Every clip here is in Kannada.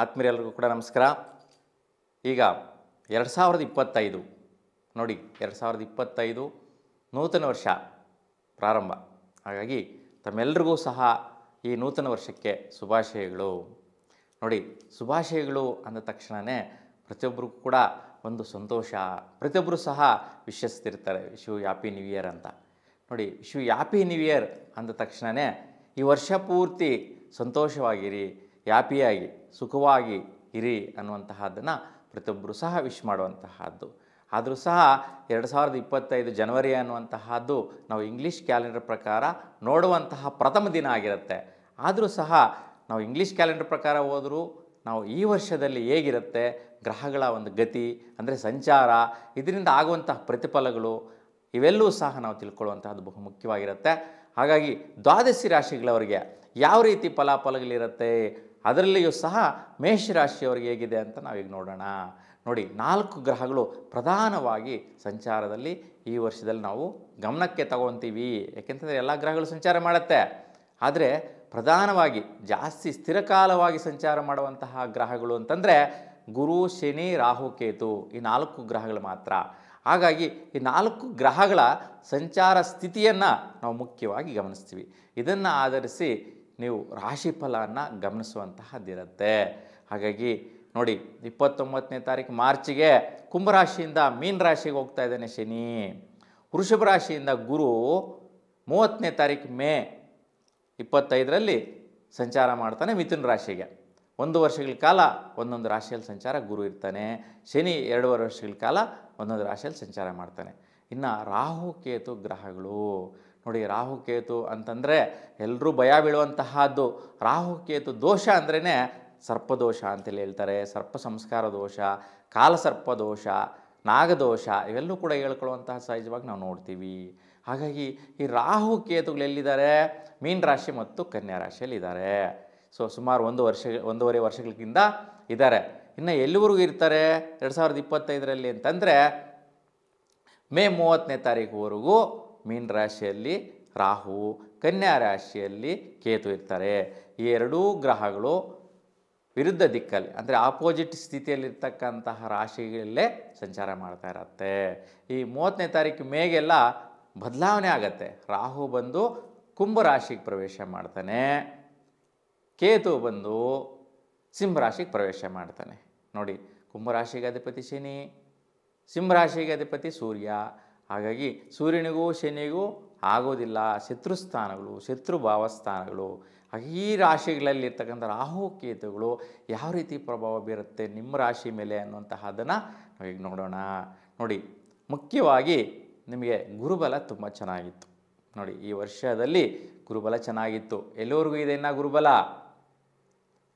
ಆತ್ಮೀಯರೆಲ್ಲರಿಗೂ ಕೂಡ ನಮಸ್ಕಾರ. ಈಗ 2025 ನೋಡಿ, 2025 ನೂತನ ವರ್ಷ ಪ್ರಾರಂಭ. ಹಾಗಾಗಿ ತಮ್ಮೆಲ್ಲರಿಗೂ ಸಹ ಈ ನೂತನ ವರ್ಷಕ್ಕೆ ಶುಭಾಶಯಗಳು. ನೋಡಿ, ಶುಭಾಶಯಗಳು ಅಂದ ತಕ್ಷಣವೇ ಪ್ರತಿಯೊಬ್ಬರಿಗೂ ಕೂಡ ಒಂದು ಸಂತೋಷ. ಪ್ರತಿಯೊಬ್ಬರು ಸಹ ವಿಶ್ವಸ್ತಿರ್ತಾರೆ, wish you happy new year ಅಂತ. ನೋಡಿ, wish you happy new year ಅಂದ ತಕ್ಷಣವೇ ಈ ವರ್ಷ ಪೂರ್ತಿ ಸಂತೋಷವಾಗಿರಿ, ಹ್ಯಾಪಿಯಾಗಿ ಸುಖವಾಗಿ ಇರಿ ಅನ್ನುವಂತಹದ್ದನ್ನು ಪ್ರತಿಯೊಬ್ಬರು ಸಹ ವಿಶ್ ಮಾಡುವಂತಹದ್ದು. ಆದರೂ ಸಹ 2025 ಜನವರಿ ಅನ್ನುವಂತಹದ್ದು ನಾವು ಇಂಗ್ಲೀಷ್ ಕ್ಯಾಲೆಂಡರ್ ಪ್ರಕಾರ ನೋಡುವಂತಹ ಪ್ರಥಮ ದಿನ ಆಗಿರುತ್ತೆ. ಆದರೂ ಸಹ ನಾವು ಇಂಗ್ಲೀಷ್ ಕ್ಯಾಲೆಂಡರ್ ಪ್ರಕಾರ ಹೋದರೂ ನಾವು ಈ ವರ್ಷದಲ್ಲಿ ಹೇಗಿರುತ್ತೆ, ಗ್ರಹಗಳ ಒಂದು ಗತಿ ಅಂದರೆ ಸಂಚಾರ, ಇದರಿಂದ ಆಗುವಂತಹ ಪ್ರತಿಫಲಗಳು ಇವೆಲ್ಲವೂ ಸಹ ನಾವು ತಿಳ್ಕೊಳ್ಳುವಂತಹದ್ದು ಬಹು ಮುಖ್ಯವಾಗಿರುತ್ತೆ. ಹಾಗಾಗಿ ದ್ವಾದಶಿ ರಾಶಿಗಳವರಿಗೆ ಯಾವ ರೀತಿ ಫಲಾಫಲಗಳಿರುತ್ತೆ, ಅದರಲ್ಲಿಯೂ ಸಹ ಮೇಷರಾಶಿಯವರಿಗೆ ಹೇಗಿದೆ ಅಂತ ನಾವೀಗ ನೋಡೋಣ. ನೋಡಿ, 4 ಗ್ರಹಗಳು ಪ್ರಧಾನವಾಗಿ ಸಂಚಾರದಲ್ಲಿ ಈ ವರ್ಷದಲ್ಲಿ ನಾವು ಗಮನಕ್ಕೆ ತಗೊತೀವಿ. ಯಾಕೆಂತಂದರೆ ಎಲ್ಲ ಗ್ರಹಗಳು ಸಂಚಾರ ಮಾಡುತ್ತೆ, ಆದರೆ ಪ್ರಧಾನವಾಗಿ ಜಾಸ್ತಿ ಸ್ಥಿರಕಾಲವಾಗಿ ಸಂಚಾರ ಮಾಡುವಂತಹ ಗ್ರಹಗಳು ಅಂತಂದರೆ ಗುರು, ಶನಿ, ರಾಹು, ಕೇತು ಈ 4 ಗ್ರಹಗಳು ಮಾತ್ರ. ಹಾಗಾಗಿ ಈ 4 ಗ್ರಹಗಳ ಸಂಚಾರ ಸ್ಥಿತಿಯನ್ನು ನಾವು ಮುಖ್ಯವಾಗಿ ಗಮನಿಸ್ತೀವಿ. ಇದನ್ನು ಆಧರಿಸಿ ನೀವು ರಾಶಿಫಲವನ್ನು ಗಮನಿಸುವಂತಹದ್ದಿರುತ್ತೆ. ಹಾಗಾಗಿ ನೋಡಿ, 29ನೇ ತಾರೀಕು ಮಾರ್ಚಿಗೆ ಕುಂಭರಾಶಿಯಿಂದ ಮೀನ ರಾಶಿಗೆ ಹೋಗ್ತಾ ಇದ್ದಾನೆ ಶನಿ. ವೃಷಭ ರಾಶಿಯಿಂದ ಗುರು 30ನೇ ತಾರೀಕು ಮೇ 25ರಲ್ಲಿ ಸಂಚಾರ ಮಾಡ್ತಾನೆ ಮಿಥುನ ರಾಶಿಗೆ. 1 ವರ್ಷಗಳ ಕಾಲ ಒಂದೊಂದು ರಾಶಿಯಲ್ಲಿ ಸಂಚಾರ ಗುರು ಇರ್ತಾನೆ. ಶನಿ 2.5 ವರ್ಷಗಳ ಕಾಲ ಒಂದೊಂದು ರಾಶಿಯಲ್ಲಿ ಸಂಚಾರ ಮಾಡ್ತಾನೆ. ಇನ್ನು ರಾಹು ಕೇತು ಗ್ರಹಗಳು ನೋಡಿ, ರಾಹು ಕೇತು ಅಂತಂದರೆ ಎಲ್ಲರೂ ಭಯ ಬೀಳುವಂತಹದ್ದು. ರಾಹು ಕೇತು ದೋಷ ಅಂದ್ರೇ ಸರ್ಪದೋಷ ಅಂತೇಳಿ ಹೇಳ್ತಾರೆ. ಸರ್ಪ ಸಂಸ್ಕಾರ ದೋಷ, ಕಾಲಸರ್ಪ ದೋಷ, ನಾಗದೋಷ ಇವೆಲ್ಲೂ ಕೂಡ ಹೇಳ್ಕೊಳ್ಳುವಂತಹ ಸಹಜವಾಗಿ ನಾವು ನೋಡ್ತೀವಿ. ಹಾಗಾಗಿ ಈ ರಾಹು ಕೇತುಗಳು ಎಲ್ಲಿದ್ದಾರೆ, ಮೀನ ರಾಶಿ ಮತ್ತು ಕನ್ಯಾ ರಾಶಿಯಲ್ಲಿ ಇದ್ದಾರೆ. ಸುಮಾರು 1.5 ವರ್ಷಗಳಿಂದ ಇದ್ದಾರೆ. ಇನ್ನು ಎಲ್ಲಿವರೆಗೂ ಇರ್ತಾರೆ 2025ರಲ್ಲಿ ಅಂತಂದರೆ ಮೇ 30ನೇ ತಾರೀಕುವರೆಗೂ ಮೀನ ರಾಶಿಯಲ್ಲಿ ರಾಹು, ಕನ್ಯಾ ರಾಶಿಯಲ್ಲಿ ಕೇತು ಇರ್ತಾರೆ. ಈ ಎರಡೂ ಗ್ರಹಗಳು ವಿರುದ್ಧ ದಿಕ್ಕಲ್ಲಿ ಅಂದರೆ ಆಪೋಸಿಟ್ ಸ್ಥಿತಿಯಲ್ಲಿರ್ತಕ್ಕಂತಹ ರಾಶಿಗಳಲ್ಲೇ ಸಂಚಾರ ಮಾಡ್ತಾ ಇರತ್ತೆ. ಈ 30ನೇ ತಾರೀಕು ಮೇಗೆಲ್ಲ ಬದಲಾವಣೆ ಆಗತ್ತೆ. ರಾಹು ಬಂದು ಕುಂಭ ರಾಶಿಗೆ ಪ್ರವೇಶ ಮಾಡ್ತಾನೆ, ಕೇತು ಬಂದು ಸಿಂಹರಾಶಿಗೆ ಪ್ರವೇಶ ಮಾಡ್ತಾನೆ. ನೋಡಿ, ಕುಂಭರಾಶಿಗೆ ಅಧಿಪತಿ ಶನಿ, ಸಿಂಹರಾಶಿಗೆ ಅಧಿಪತಿ ಸೂರ್ಯ. ಹಾಗಾಗಿ ಸೂರ್ಯನಿಗೂ ಶನಿಗೂ ಆಗೋದಿಲ್ಲ, ಶತ್ರುಸ್ಥಾನಗಳು, ಶತ್ರುಭಾವಸ್ಥಾನಗಳು. ಈ ರಾಶಿಗಳಲ್ಲಿರ್ತಕ್ಕಂಥ ರಾಹು ಕೇತುಗಳು ಯಾವ ರೀತಿ ಪ್ರಭಾವ ಬೀರುತ್ತೆ ನಿಮ್ಮ ರಾಶಿ ಮೇಲೆ ಅನ್ನುವಂತಹದ್ದನ್ನು ನಾವೀಗ ನೋಡೋಣ. ನೋಡಿ, ಮುಖ್ಯವಾಗಿ ನಿಮಗೆ ಗುರುಬಲ ತುಂಬ ಚೆನ್ನಾಗಿತ್ತು. ನೋಡಿ, ಈ ವರ್ಷದಲ್ಲಿ ಗುರುಬಲ ಚೆನ್ನಾಗಿತ್ತು. ಎಲ್ಲಿವರೆಗೂ ಇದೆ ಇನ್ನು ಗುರುಬಲ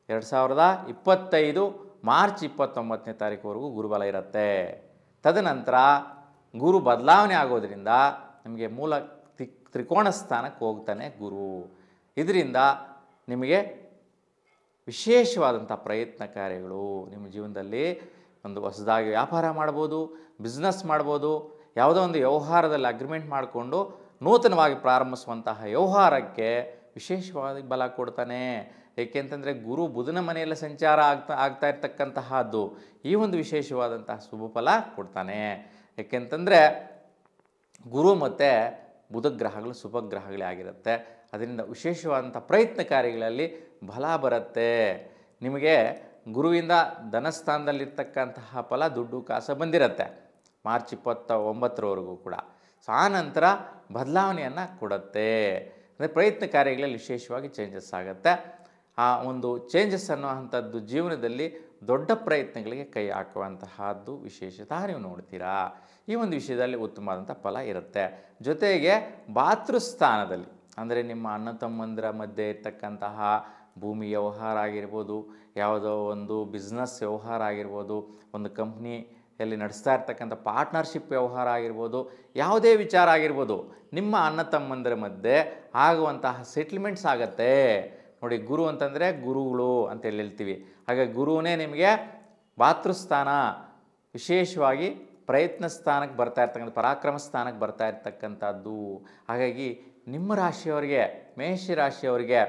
2025 ಮಾರ್ಚ್ 29ನೇ ತಾರೀಕುವರೆಗೂ ಗುರುಬಲ ಇರುತ್ತೆ. ತದನಂತರ ಗುರು ಬದಲಾವಣೆ ಆಗೋದ್ರಿಂದ ನಿಮಗೆ ಮೂಲ ತ್ರಿಕೋಣ ಸ್ಥಾನಕ್ಕೆ ಹೋಗ್ತಾನೆ ಗುರು. ಇದರಿಂದ ನಿಮಗೆ ವಿಶೇಷವಾದಂಥ ಪ್ರಯತ್ನ ಕಾರ್ಯಗಳು ನಿಮ್ಮ ಜೀವನದಲ್ಲಿ ಒಂದು ಹೊಸದಾಗಿ ವ್ಯಾಪಾರ ಮಾಡ್ಬೋದು, ಬಿಸ್ನೆಸ್ ಮಾಡ್ಬೋದು, ಯಾವುದೋ ಒಂದು ವ್ಯವಹಾರದಲ್ಲಿ ಅಗ್ರಿಮೆಂಟ್ ಮಾಡಿಕೊಂಡು ನೂತನವಾಗಿ ಪ್ರಾರಂಭಿಸುವಂತಹ ವ್ಯವಹಾರಕ್ಕೆ ವಿಶೇಷವಾಗಿ ಬಲ ಕೊಡ್ತಾನೆ. ಏಕೆಂತಂದರೆ ಗುರು ಬುಧನ ಮನೆಯಲ್ಲಿ ಸಂಚಾರ ಆಗ್ತಾ ಇರ್ತಕ್ಕಂತಹದ್ದು ಈ ಒಂದು ವಿಶೇಷವಾದಂತಹ ಶುಭ ಫಲ ಕೊಡ್ತಾನೆ. ಏಕೆಂತಂದರೆ ಗುರು ಮತ್ತು ಬುಧ ಗ್ರಹಗಳು ಶುಭ ಗ್ರಹಗಳೇ ಆಗಿರುತ್ತೆ. ಅದರಿಂದ ವಿಶೇಷವಾದಂಥ ಪ್ರಯತ್ನ ಕಾರ್ಯಗಳಲ್ಲಿ ಬಲ ಬರುತ್ತೆ. ನಿಮಗೆ ಗುರುವಿಂದ ಧನಸ್ಥಾನದಲ್ಲಿರ್ತಕ್ಕಂತಹ ಫಲ ದುಡ್ಡು ಕಾಸು ಬಂದಿರುತ್ತೆ ಮಾರ್ಚ್ 29ರವರೆಗೂ ಕೂಡ. ಆನಂತರ ಬದಲಾವಣೆಯನ್ನು ಕೊಡುತ್ತೆ. ಅಂದರೆ ಪ್ರಯತ್ನ ಕಾರ್ಯಗಳಲ್ಲಿ ವಿಶೇಷವಾಗಿ ಚೇಂಜಸ್ ಆಗುತ್ತೆ. ಆ ಒಂದು ಚೇಂಜಸ್ ಅನ್ನುವಂಥದ್ದು ಜೀವನದಲ್ಲಿ ದೊಡ್ಡ ಪ್ರಯತ್ನಗಳಿಗೆ ಕೈ ಹಾಕುವಂತಹದ್ದು ವಿಶೇಷತಃ ನೀವು ನೋಡ್ತೀರಾ. ಈ ಒಂದು ವಿಷಯದಲ್ಲಿ ಉತ್ತಮವಾದಂಥ ಫಲ ಇರುತ್ತೆ. ಜೊತೆಗೆ ಭಾತೃಸ್ಥಾನದಲ್ಲಿ ಅಂದರೆ ನಿಮ್ಮ ಅಣ್ಣ ತಮ್ಮಂದಿರ ಮಧ್ಯೆ ಇರ್ತಕ್ಕಂತಹ ಭೂಮಿ ವ್ಯವಹಾರ ಆಗಿರ್ಬೋದು, ಯಾವುದೋ ಒಂದು ಬಿಸ್ನೆಸ್ ವ್ಯವಹಾರ ಆಗಿರ್ಬೋದು, ಒಂದು ಕಂಪ್ನಿಯಲ್ಲಿ ನಡೆಸ್ತಾ ಇರ್ತಕ್ಕಂಥ ಪಾರ್ಟ್ನರ್ಶಿಪ್ ವ್ಯವಹಾರ ಆಗಿರ್ಬೋದು, ಯಾವುದೇ ವಿಚಾರ ಆಗಿರ್ಬೋದು, ನಿಮ್ಮ ಅಣ್ಣ ತಮ್ಮಂದಿರ ಮಧ್ಯೆ ಆಗುವಂತಹ ಸೆಟ್ಲ್ಮೆಂಟ್ಸ್ ಆಗತ್ತೆ. ನೋಡಿ, ಗುರು ಅಂತಂದರೆ ಗುರುಗಳು ಅಂತೇಳಿ ಹೇಳ್ತೀವಿ. ಹಾಗೆ ಗುರುವೇ ನಿಮಗೆ ಭಾತೃಸ್ಥಾನ, ವಿಶೇಷವಾಗಿ ಪ್ರಯತ್ನ ಸ್ಥಾನಕ್ಕೆ ಬರ್ತಾ ಇರ್ತಕ್ಕಂಥ ಪರಾಕ್ರಮ ಸ್ಥಾನಕ್ಕೆ ಬರ್ತಾ ಇರ್ತಕ್ಕಂಥದ್ದು. ಹಾಗಾಗಿ ನಿಮ್ಮ ರಾಶಿಯವರಿಗೆ, ಮೇಷರಾಶಿಯವರಿಗೆ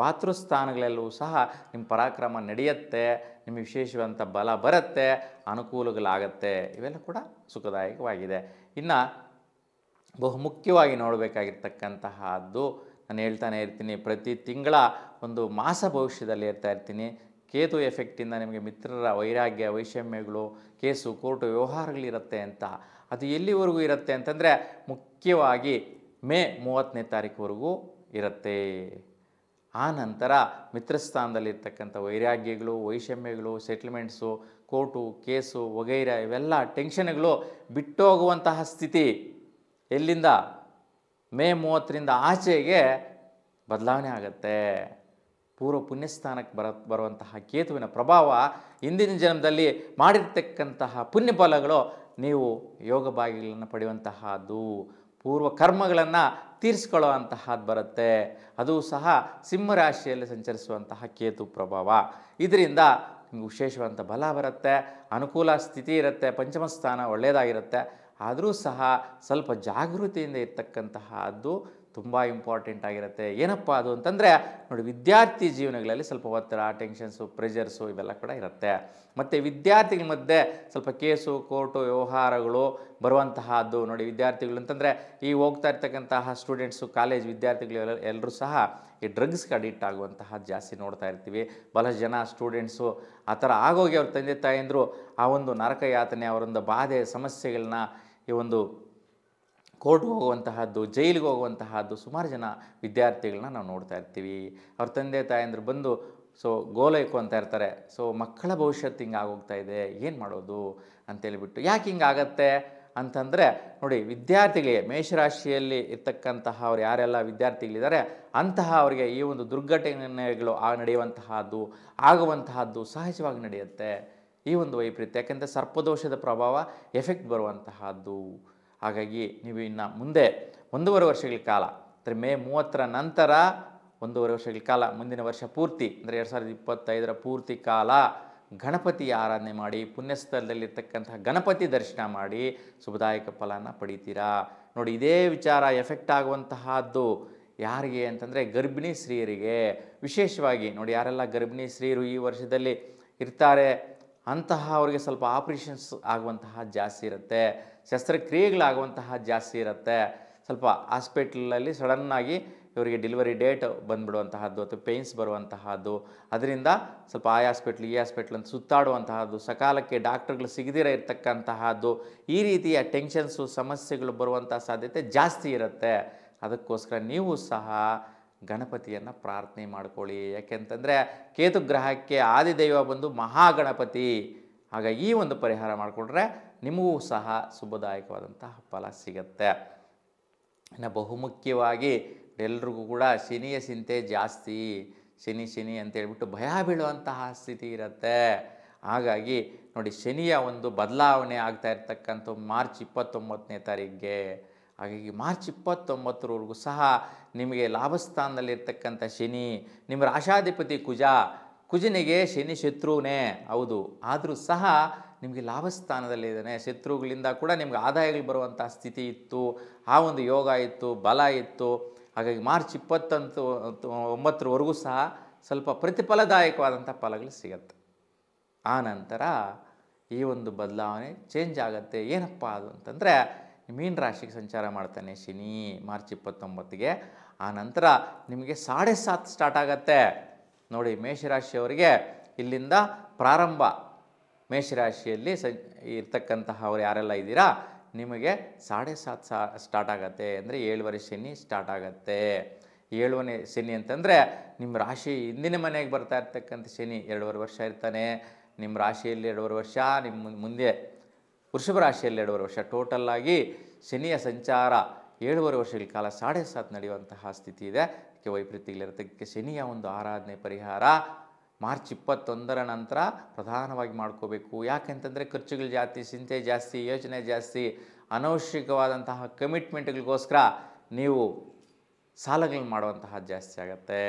ಭಾತೃಸ್ಥಾನಗಳೆಲ್ಲವೂ ಸಹ ನಿಮ್ಮ ಪರಾಕ್ರಮ ನಡೆಯುತ್ತೆ. ನಿಮಗೆ ವಿಶೇಷವಾದಂಥ ಬಲ ಬರುತ್ತೆ, ಅನುಕೂಲಗಳಾಗತ್ತೆ. ಇವೆಲ್ಲ ಕೂಡ ಸುಖದಾಯಕವಾಗಿದೆ. ಇನ್ನು ಬಹುಮುಖ್ಯವಾಗಿ ನೋಡಬೇಕಾಗಿರ್ತಕ್ಕಂತಹದ್ದು, ನಾನು ಹೇಳ್ತಾನೆ ಇರ್ತೀನಿ, ಪ್ರತಿ ತಿಂಗಳ ಒಂದು ಮಾಸ ಭವಿಷ್ಯದಲ್ಲಿ ಇರ್ತಾ ಇರ್ತೀನಿ. ಕೇತು ಎಫೆಕ್ಟಿಂದ ನಿಮಗೆ ಮಿತ್ರರ ವೈರಾಗ್ಯ, ವೈಷಮ್ಯಗಳು, ಕೇಸು, ಕೋರ್ಟು ವ್ಯವಹಾರಗಳಿರುತ್ತೆ ಅಂತ. ಅದು ಎಲ್ಲಿವರೆಗೂ ಇರುತ್ತೆ ಅಂತಂದರೆ ಮುಖ್ಯವಾಗಿ ಮೇ 30ನೇ ತಾರೀಕುವರೆಗೂ ಇರುತ್ತೆ. ಆ ನಂತರ ಮಿತ್ರಸ್ಥಾನದಲ್ಲಿರ್ತಕ್ಕಂಥ ವೈರಾಗ್ಯಗಳು, ವೈಷಮ್ಯಗಳು, ಸೆಟ್ಲ್ಮೆಂಟ್ಸು, ಕೋರ್ಟು, ಕೇಸು ವಗೈರ ಇವೆಲ್ಲ ಟೆನ್ಷನ್ಗಳು ಬಿಟ್ಟೋಗುವಂತಹ ಸ್ಥಿತಿ ಎಲ್ಲಿಂದ ಮೇ 30ರಿಂದ ಆಚೆಗೆ ಬದಲಾವಣೆ ಆಗುತ್ತೆ. ಪೂರ್ವ ಪುಣ್ಯಸ್ಥಾನಕ್ಕೆ ಬರುವಂತಹ ಕೇತುವಿನ ಪ್ರಭಾವ ಹಿಂದಿನ ಜನ್ಮದಲ್ಲಿ ಮಾಡಿರ್ತಕ್ಕಂತಹ ಪುಣ್ಯಫಲಗಳು ನೀವು ಯೋಗ ಭಾಗ್ಯಗಳನ್ನು ಪಡೆಯುವಂತಹದ್ದು, ಪೂರ್ವ ಕರ್ಮಗಳನ್ನು ತೀರಿಸ್ಕೊಳ್ಳೋ ಅಂತಹದ್ದು ಬರುತ್ತೆ. ಅದು ಸಹ ಸಿಂಹರಾಶಿಯಲ್ಲಿ ಸಂಚರಿಸುವಂತಹ ಕೇತು ಪ್ರಭಾವ. ಇದರಿಂದ ನಿಮಗೆ ವಿಶೇಷವಾದಂಥ ಬಲ ಬರುತ್ತೆ, ಅನುಕೂಲ ಸ್ಥಿತಿ ಇರುತ್ತೆ, ಪಂಚಮ ಸ್ಥಾನ ಒಳ್ಳೆಯದಾಗಿರುತ್ತೆ. ಆದರೂ ಸಹ ಸ್ವಲ್ಪ ಜಾಗೃತಿಯಿಂದ ಇರ್ತಕ್ಕಂತಹದ್ದು ತುಂಬ ಇಂಪಾರ್ಟೆಂಟ್ ಆಗಿರುತ್ತೆ. ಏನಪ್ಪ ಅದು ಅಂತಂದರೆ ನೋಡಿ, ವಿದ್ಯಾರ್ಥಿ ಜೀವನಗಳಲ್ಲಿ ಸ್ವಲ್ಪ ಒತ್ತಡ, ಟೆನ್ಷನ್ಸು, ಪ್ರೆಷರ್ಸು ಇವೆಲ್ಲ ಕೂಡ ಇರುತ್ತೆ. ಮತ್ತು ವಿದ್ಯಾರ್ಥಿಗಳ ಮಧ್ಯೆ ಸ್ವಲ್ಪ ಕೇಸು, ಕೋರ್ಟು ವ್ಯವಹಾರಗಳು ಬರುವಂತಹದ್ದು ನೋಡಿ. ವಿದ್ಯಾರ್ಥಿಗಳು ಅಂತಂದರೆ ಈ ಹೋಗ್ತಾ ಇರ್ತಕ್ಕಂತಹ ಸ್ಟೂಡೆಂಟ್ಸು, ಕಾಲೇಜ್ ವಿದ್ಯಾರ್ಥಿಗಳು ಎಲ್ಲರೂ ಸಹ ಈ ಡ್ರಗ್ಸ್ಗೆ ಅಡಿಕ್ಟ್ ಆಗುವಂತಹ ಜಾಸ್ತಿ ನೋಡ್ತಾ ಇರ್ತೀವಿ. ಬಹಳಷ್ಟು ಜನ ಸ್ಟೂಡೆಂಟ್ಸು ಆ ಥರ ಆಗೋಗಿ ಅವ್ರ ತಂದೆ ತಾಯಂದರು ಆ ಒಂದು ನರಕ ಯಾತನೆ, ಅವರೊಂದು ಬಾಧೆ, ಸಮಸ್ಯೆಗಳನ್ನ ಈ ಒಂದು ಕೋರ್ಟ್ಗೆ ಹೋಗುವಂತಹದ್ದು, ಜೈಲಿಗೆ ಹೋಗುವಂತಹದ್ದು ಸುಮಾರು ಜನ ವಿದ್ಯಾರ್ಥಿಗಳನ್ನ ನಾವು ನೋಡ್ತಾ ಇರ್ತೀವಿ. ಅವ್ರ ತಂದೆ ತಾಯಂದರು ಬಂದು ಗೋಲೈಕು ಅಂತ ಇರ್ತಾರೆ. ಮಕ್ಕಳ ಭವಿಷ್ಯತ್ತು ಹಿಂಗೆ ಆಗೋಗ್ತಾ ಇದೆ, ಏನು ಮಾಡೋದು ಅಂತೇಳಿಬಿಟ್ಟು. ಯಾಕೆ ಹಿಂಗಾಗತ್ತೆ ಅಂತಂದರೆ ನೋಡಿ, ವಿದ್ಯಾರ್ಥಿಗಳಿಗೆ ಮೇಷರಾಶಿಯಲ್ಲಿ ಇರ್ತಕ್ಕಂತಹ ಅವ್ರು ಯಾರೆಲ್ಲ ವಿದ್ಯಾರ್ಥಿಗಳಿದ್ದಾರೆ ಅಂತಹ ಅವರಿಗೆ ಈ ಒಂದು ದುರ್ಘಟನೆಗಳು ನಡೆಯುವಂತಹದ್ದು, ಆಗುವಂತಹದ್ದು ಸಹಜವಾಗಿ ನಡೆಯುತ್ತೆ. ಈ ಒಂದು ವೈಪರೀತ್ಯ ಯಾಕೆಂದರೆ ಸರ್ಪದೋಷದ ಪ್ರಭಾವ ಎಫೆಕ್ಟ್ ಬರುವಂತಹದ್ದು. ಹಾಗಾಗಿ ನೀವು ಇನ್ನು ಮುಂದೆ 1.5 ವರ್ಷಗಳ ಕಾಲ ಅಂದರೆ ಮೇ 30ರ ನಂತರ 1.5 ವರ್ಷಗಳ ಕಾಲ, ಮುಂದಿನ ವರ್ಷ ಪೂರ್ತಿ ಅಂದರೆ 2025ರ ಪೂರ್ತಿ ಕಾಲ ಗಣಪತಿಯ ಆರಾಧನೆ ಮಾಡಿ, ಪುಣ್ಯಸ್ಥಳದಲ್ಲಿರ್ತಕ್ಕಂತಹ ಗಣಪತಿ ದರ್ಶನ ಮಾಡಿ ಶುಭದಾಯಕ ಫಲನ ಪಡಿತೀರಾ. ನೋಡಿ, ಇದೇ ವಿಚಾರ ಎಫೆಕ್ಟ್ ಆಗುವಂತಹದ್ದು ಯಾರಿಗೆ ಅಂತಂದರೆ ಗರ್ಭಿಣಿ ಸ್ತ್ರೀಯರಿಗೆ ವಿಶೇಷವಾಗಿ. ನೋಡಿ, ಯಾರೆಲ್ಲ ಗರ್ಭಿಣಿ ಸ್ತ್ರೀಯರು ಈ ವರ್ಷದಲ್ಲಿ ಇರ್ತಾರೆ ಅಂತಹ ಅವರಿಗೆ ಸ್ವಲ್ಪ ಆಪ್ರೇಷನ್ಸ್ ಆಗುವಂತಹ ಜಾಸ್ತಿ ಇರುತ್ತೆ, ಶಸ್ತ್ರಕ್ರಿಯೆಗಳಾಗುವಂತಹ ಜಾಸ್ತಿ ಇರುತ್ತೆ. ಸ್ವಲ್ಪ ಹಾಸ್ಪಿಟ್ಲಲ್ಲಿ ಸಡನ್ನಾಗಿ ಇವರಿಗೆ ಡೆಲಿವರಿ ಡೇಟ್ ಬಂದುಬಿಡುವಂತಹದ್ದು ಅಥವಾ ಪೇಯ್ನ್ಸ್ ಬರುವಂತಹದ್ದು, ಅದರಿಂದ ಸ್ವಲ್ಪ ಆ ಹಾಸ್ಪಿಟ್ಲ್ ಈ ಹಾಸ್ಪಿಟ್ಲ್ ಅಂತ ಸುತ್ತಾಡುವಂತಹದ್ದು, ಸಕಾಲಕ್ಕೆ ಡಾಕ್ಟ್ರುಗಳು ಸಿಗದಿರ ಇರ್ತಕ್ಕಂತಹದ್ದು, ಈ ರೀತಿಯ ಟೆನ್ಷನ್ಸು, ಸಮಸ್ಯೆಗಳು ಬರುವಂಥ ಸಾಧ್ಯತೆ ಜಾಸ್ತಿ ಇರುತ್ತೆ. ಅದಕ್ಕೋಸ್ಕರ ನೀವು ಸಹ ಗಣಪತಿಯನ್ನು ಪ್ರಾರ್ಥನೆ ಮಾಡ್ಕೊಳ್ಳಿ. ಯಾಕೆಂತಂದರೆ ಕೇತು ಗ್ರಹಕ್ಕೆ ಆದಿದೈವ ಬಂದು ಮಹಾಗಣಪತಿ. ಆಗ ಈ ಒಂದು ಪರಿಹಾರ ಮಾಡಿಕೊಂಡ್ರೆ ನಿಮಗೂ ಸಹ ಶುಭದಾಯಕವಾದಂತಹ ಫಲ ಸಿಗತ್ತೆ. ಇನ್ನು ಬಹುಮುಖ್ಯವಾಗಿ ಎಲ್ರಿಗೂ ಕೂಡ ಶನಿಯ ಚಿಂತೆ ಜಾಸ್ತಿ. ಶನಿ ಅಂತೇಳ್ಬಿಟ್ಟು ಭಯ ಬೀಳುವಂತಹ ಸ್ಥಿತಿ ಇರುತ್ತೆ. ಹಾಗಾಗಿ ನೋಡಿ, ಶನಿಯ ಒಂದು ಬದಲಾವಣೆ ಆಗ್ತಾ ಇರ್ತಕ್ಕಂಥ ಮಾರ್ಚ್ 29ನೇ ತಾರೀಕಿಗೆ. ಹಾಗಾಗಿ ಮಾರ್ಚ್ 29ರವರೆಗೂ ಸಹ ನಿಮಗೆ ಲಾಭಸ್ಥಾನದಲ್ಲಿರ್ತಕ್ಕಂಥ ಶನಿ, ನಿಮ್ಮ ರಾಶಾಧಿಪತಿ ಕುಜನಿಗೆ ಶನಿ ಶತ್ರುವೇ ಹೌದು, ಆದರೂ ಸಹ ನಿಮಗೆ ಲಾಭಸ್ಥಾನದಲ್ಲಿದ್ದಾನೆ. ಶತ್ರುಗಳಿಂದ ಕೂಡ ನಿಮ್ಗೆ ಆದಾಯಗಳು ಬರುವಂಥ ಸ್ಥಿತಿ ಇತ್ತು, ಆ ಒಂದು ಯೋಗ ಇತ್ತು, ಬಲ ಇತ್ತು. ಹಾಗಾಗಿ ಮಾರ್ಚ್ 29ರವರೆಗೂ ಸಹ ಸ್ವಲ್ಪ ಪ್ರತಿಫಲದಾಯಕವಾದಂಥ ಫಲಗಳು ಸಿಗತ್ತೆ. ಆ ನಂತರ ಈ ಒಂದು ಬದಲಾವಣೆ ಚೇಂಜ್ ಆಗುತ್ತೆ. ಏನಪ್ಪ ಅದು ಅಂತಂದರೆ, ಮೀನ ರಾಶಿಗೆ ಸಂಚಾರ ಮಾಡ್ತಾನೆ ಶನಿ ಮಾರ್ಚ್ 29ಗೆ. ಆ ನಂತರ ನಿಮಗೆ 7.5 ಸ್ಟಾರ್ಟ್ ಆಗತ್ತೆ. ನೋಡಿ, ಮೇಷರಾಶಿಯವರಿಗೆ ಇಲ್ಲಿಂದ ಪ್ರಾರಂಭ. ಮೇಷರಾಶಿಯಲ್ಲಿ ಇರ್ತಕ್ಕಂತಹ ಅವ್ರು ಯಾರೆಲ್ಲ ಇದ್ದೀರಾ ನಿಮಗೆ 7.5 ಸ್ಟಾರ್ಟ್ ಆಗುತ್ತೆ. ಅಂದರೆ 7ನೇ ಶನಿ ಸ್ಟಾರ್ಟ್ ಆಗುತ್ತೆ. 7ನೇ ಶನಿ ಅಂತಂದರೆ ನಿಮ್ಮ ರಾಶಿ ಹಿಂದಿನ ಮನೆಗೆ ಬರ್ತಾ ಇರ್ತಕ್ಕಂಥ ಶನಿ 2.5 ವರ್ಷ ಇರ್ತಾನೆ. ನಿಮ್ಮ ರಾಶಿಯಲ್ಲಿ 2.5 ವರ್ಷ, ನಿಮ್ಮ ಮುಂದೆ ವೃಷಭ ರಾಶಿಯಲ್ಲಿ 2.5 ವರ್ಷ. ಟೋಟಲ್ಲಾಗಿ ಶನಿಯ ಸಂಚಾರ 7.5 ವರ್ಷಗಳ ಕಾಲ 7.5 ನಡೆಯುವಂತಹ ಸ್ಥಿತಿ ಇದೆ. ಅದಕ್ಕೆ ವೈಪರೀತ್ಯಗಳಿರುತ್ತೆ. ಅದಕ್ಕೆ ಶನಿಯ ಒಂದು ಆರಾಧನೆ ಪರಿಹಾರ ಮಾರ್ಚ್ 21ರ ನಂತರ ಪ್ರಧಾನವಾಗಿ ಮಾಡ್ಕೋಬೇಕು. ಯಾಕೆಂತಂದರೆ ಖರ್ಚುಗಳು ಜಾಸ್ತಿ, ಚಿಂತೆ ಜಾಸ್ತಿ, ಯೋಚನೆ ಜಾಸ್ತಿ, ಅನವಶ್ಯಕವಾದಂತಹ ಕಮಿಟ್ಮೆಂಟ್ಗಳಿಗೋಸ್ಕರ ನೀವು ಸಾಲಗಳನ್ನ ಮಾಡುವಂತಹ ಜಾಸ್ತಿ ಆಗುತ್ತೆ.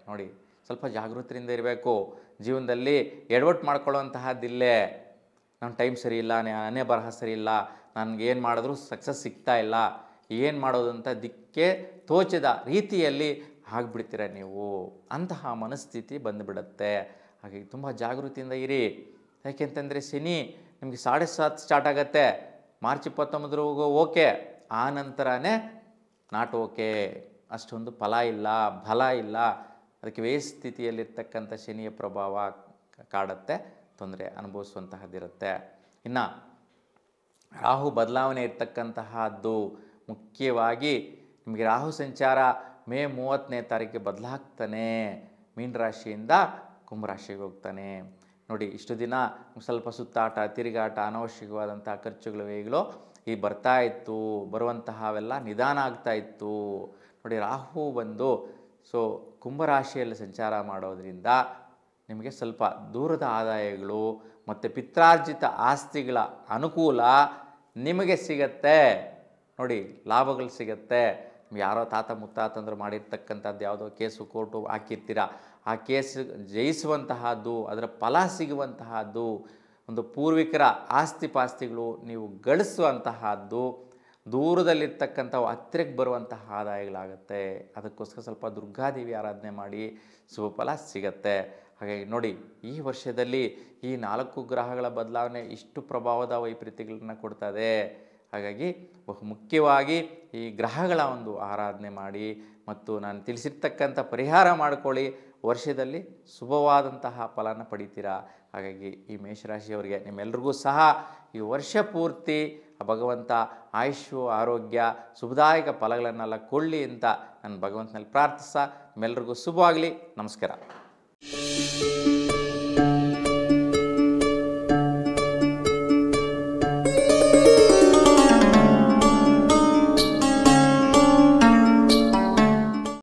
ನೋಡಿ, ಸ್ವಲ್ಪ ಜಾಗೃತಿಯಿಂದ ಇರಬೇಕು. ಜೀವನದಲ್ಲಿ ಎಡವಟ್ಟು ಮಾಡ್ಕೊಳ್ಳುವಂತಹದ್ದಿಲ್ಲೇ. ನನ್ನ ಟೈಮ್ ಸರಿ ಇಲ್ಲ, ನಾನೇ ಬರಹ ಸರಿ ಇಲ್ಲ, ನನಗೇನು ಮಾಡಿದ್ರೂ ಸಕ್ಸಸ್ ಸಿಗ್ತಾ ಇಲ್ಲ, ಏನು ಮಾಡೋದು ಅಂತ ದಿಕ್ಕೆ ತೋಚದ ರೀತಿಯಲ್ಲಿ ಆಗಿಬಿಡ್ತೀರ ನೀವು. ಅಂತಹ ಮನಸ್ಥಿತಿ ಬಂದುಬಿಡುತ್ತೆ. ಹಾಗಾಗಿ ತುಂಬ ಜಾಗೃತಿಯಿಂದ ಇರಿ. ಯಾಕೆಂತಂದರೆ ಶನಿ ನಿಮಗೆ 7:30 ಸ್ಟಾರ್ಟ್ ಆಗುತ್ತೆ, ಮಾರ್ಚ್ 29 ಓಕೆ, ಆ ನಂತರನೇ ನಾಟ್ ಓಕೆ, ಅಷ್ಟೊಂದು ಫಲ ಇಲ್ಲ, ಬಲ ಇಲ್ಲ. ಅದಕ್ಕೆ ವ್ಯಯ ಸ್ಥಿತಿಯಲ್ಲಿರ್ತಕ್ಕಂಥ ಶನಿಯ ಪ್ರಭಾವ ಕಾಡುತ್ತೆ, ತೊಂದರೆ ಅನುಭವಿಸುವಂತಹದ್ದಿರುತ್ತೆ. ಇನ್ನು ರಾಹು ಬದಲಾವಣೆ ಇರ್ತಕ್ಕಂತಹದ್ದು ಮುಖ್ಯವಾಗಿ ನಿಮಗೆ ರಾಹು ಸಂಚಾರ ಮೇ 30ನೇ ತಾರೀಕಿಗೆ ಬದಲಾಗ್ತಾನೆ, ಮೀನರಾಶಿಯಿಂದ ಕುಂಭರಾಶಿಗೆ ಹೋಗ್ತಾನೆ. ನೋಡಿ, ಇಷ್ಟು ದಿನ ಸ್ವಲ್ಪ ಸುತ್ತಾಟ, ತಿರುಗಾಟ, ಅನವಶ್ಯಕವಾದಂಥ ಖರ್ಚುಗಳು, ವ್ಯಯಗಳು ಈ ಬರ್ತಾ ಇತ್ತು, ಬರುವಂತಹವೆಲ್ಲ ನಿಧಾನ ಆಗ್ತಾ ಇತ್ತು. ನೋಡಿ, ರಾಹು ಬಂದು ಕುಂಭರಾಶಿಯಲ್ಲಿ ಸಂಚಾರ ಮಾಡೋದ್ರಿಂದ ನಿಮಗೆ ಸ್ವಲ್ಪ ದೂರದ ಆದಾಯಗಳು ಮತ್ತು ಪಿತ್ರಾರ್ಜಿತ ಆಸ್ತಿಗಳ ಅನುಕೂಲ ನಿಮಗೆ ಸಿಗತ್ತೆ. ನೋಡಿ, ಲಾಭಗಳು ಸಿಗತ್ತೆ. ಯಾರೋ ತಾತ ಮುತ್ತಾತಂದ್ರು ಮಾಡಿರ್ತಕ್ಕಂಥದ್ದು ಯಾವುದೋ ಕೇಸು ಕೋರ್ಟು ಹಾಕಿರ್ತೀರ, ಆ ಕೇಸು ಜಯಿಸುವಂತಹದ್ದು, ಅದರ ಫಲ ಸಿಗುವಂತಹದ್ದು, ಒಂದು ಪೂರ್ವಿಕರ ಆಸ್ತಿ ಪಾಸ್ತಿಗಳು ನೀವು ಗಳಿಸುವಂತಹದ್ದು, ದೂರದಲ್ಲಿರ್ತಕ್ಕಂಥವು ಹತ್ತಿರಕ್ಕೆ ಬರುವಂತಹ ಆದಾಯಗಳಾಗುತ್ತೆ. ಅದಕ್ಕೋಸ್ಕರ ಸ್ವಲ್ಪ ದುರ್ಗಾದೇವಿ ಆರಾಧನೆ ಮಾಡಿ ಶುಭ ಫಲ ಸಿಗತ್ತೆ. ಹಾಗಾಗಿ ನೋಡಿ, ಈ ವರ್ಷದಲ್ಲಿ ಈ 4 ಗ್ರಹಗಳ ಬದಲಾವಣೆ ಇಷ್ಟು ಪ್ರಭಾವದ ವೈಪರೀತ್ಯಗಳನ್ನ ಕೊಡ್ತದೆ. ಹಾಗಾಗಿ ಬಹು ಮುಖ್ಯವಾಗಿ ಈ ಗ್ರಹಗಳ ಒಂದು ಆರಾಧನೆ ಮಾಡಿ ಮತ್ತು ನಾನು ತಿಳಿಸಿರ್ತಕ್ಕಂಥ ಪರಿಹಾರ ಮಾಡಿಕೊಳ್ಳಿ, ವರ್ಷದಲ್ಲಿ ಶುಭವಾದಂತಹ ಫಲನ ಪಡಿತೀರಾ. ಹಾಗಾಗಿ ಈ ಮೇಷರಾಶಿಯವರಿಗೆ ನಿಮ್ಮೆಲ್ರಿಗೂ ಸಹ ಈ ವರ್ಷ ಪೂರ್ತಿ ಭಗವಂತ ಆಯುಷ್ಯು, ಆರೋಗ್ಯ, ಶುಭದಾಯಕ ಫಲಗಳನ್ನೆಲ್ಲ ಕೊಳ್ಳಿ ಅಂತ ನಾನು ಭಗವಂತನಲ್ಲಿ ಪ್ರಾರ್ಥಿಸ ನಿಮ್ಮೆಲ್ರಿಗೂ ಶುಭವಾಗಲಿ. ನಮಸ್ಕಾರ.